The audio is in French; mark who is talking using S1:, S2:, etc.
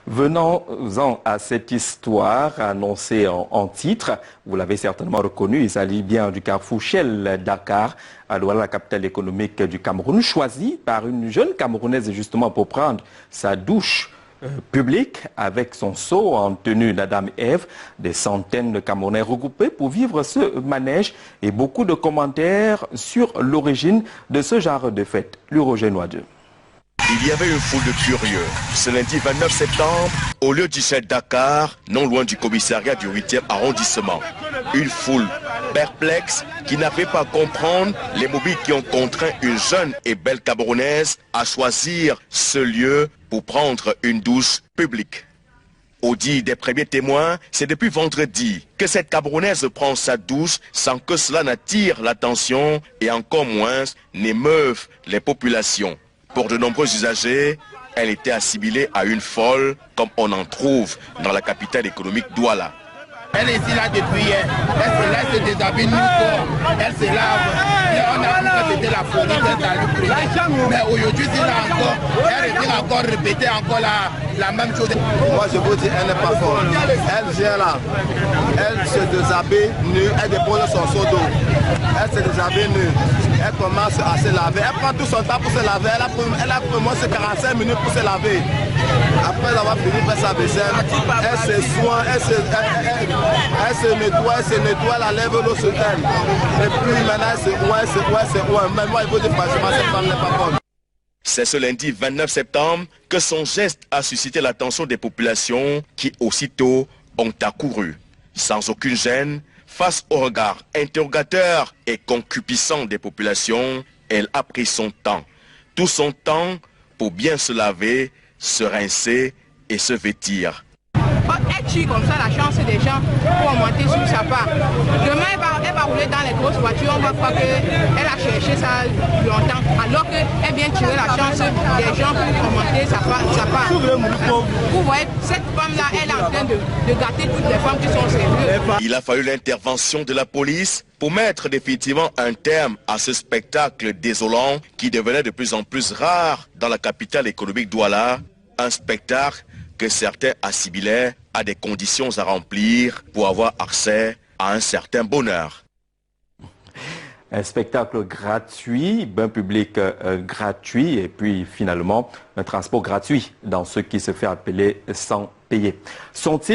S1: Venons-en à cette histoire annoncée en titre. Vous l'avez certainement reconnu, il s'agit bien du carrefour Shell Dakar, à Douala, la capitale économique du Cameroun, choisi par une jeune Camerounaise justement pour prendre sa douche publique avec son seau en tenue d'Adam et Ève. Des centaines de Camerounais regroupés pour vivre ce manège et beaucoup de commentaires sur l'origine de ce genre de fête. Roger Noideux.
S2: Il y avait une foule de curieux. Ce lundi 29 septembre, au lieu du Shell Dakar, non loin du commissariat du 8e arrondissement. Une foule perplexe qui n'avait pas à comprendre les mobiles qui ont contraint une jeune et belle Camerounaise à choisir ce lieu pour prendre une douche publique. Au dit des premiers témoins, c'est depuis vendredi que cette Camerounaise prend sa douche sans que cela n'attire l'attention et encore moins n'émeuve les populations. Pour de nombreux usagers, elle était assimilée à une folle, comme on en trouve dans la capitale économique Douala.
S3: Elle est ici là depuis hier. Elle se déshabille nulle part. Elle se lave. On a cru que c'était la folie qu'elle a lu. Mais aujourd'hui, c'est là encore. Elle était encore répéter encore la même chose.
S4: Moi, je vous dis, elle n'est pas folle. Elle vient là. Elle se déshabille nue. Elle dépose son seau d'eau. Elle se déshabille nue. Elle commence à se laver. Elle prend tout son temps pour se laver. Elle a pour moi 45 minutes pour se laver. Après avoir fini de faire sa vaisselle, elle se soigne, elle se nettoie la lèvre, l'eau se telle. Et puis maintenant, elle se oint. Mais moi, il faut dire franchement, cette femme n'est pas bonne.
S2: C'est ce lundi 29 septembre que son geste a suscité l'attention des populations qui aussitôt ont accouru. Sans aucune gêne, face au regard interrogateur et concupissant des populations, elle a pris son temps. Tout son temps pour bien se laver, se rincer et se vêtir.
S5: Elle tue comme ça la chance des gens pour monter sur sa part. Demain, elle va rouler dans les grosses voitures, on va croire qu'elle a cherché ça longtemps, alors qu'elle vient tirer la chance des gens pour monter sa part. Vous voyez, cette femme-là, elle est en train de gâter toutes les femmes qui sont sérieuses.
S2: Il a fallu l'intervention de la police pour mettre définitivement un terme à ce spectacle désolant qui devenait de plus en plus rare dans la capitale économique Douala. Un spectacle que certains assimilaient à des conditions à remplir pour avoir accès à un certain bonheur.
S1: Un spectacle gratuit, bain public gratuit et puis finalement un transport gratuit dans ce qui se fait appeler sans payer. Sont-ils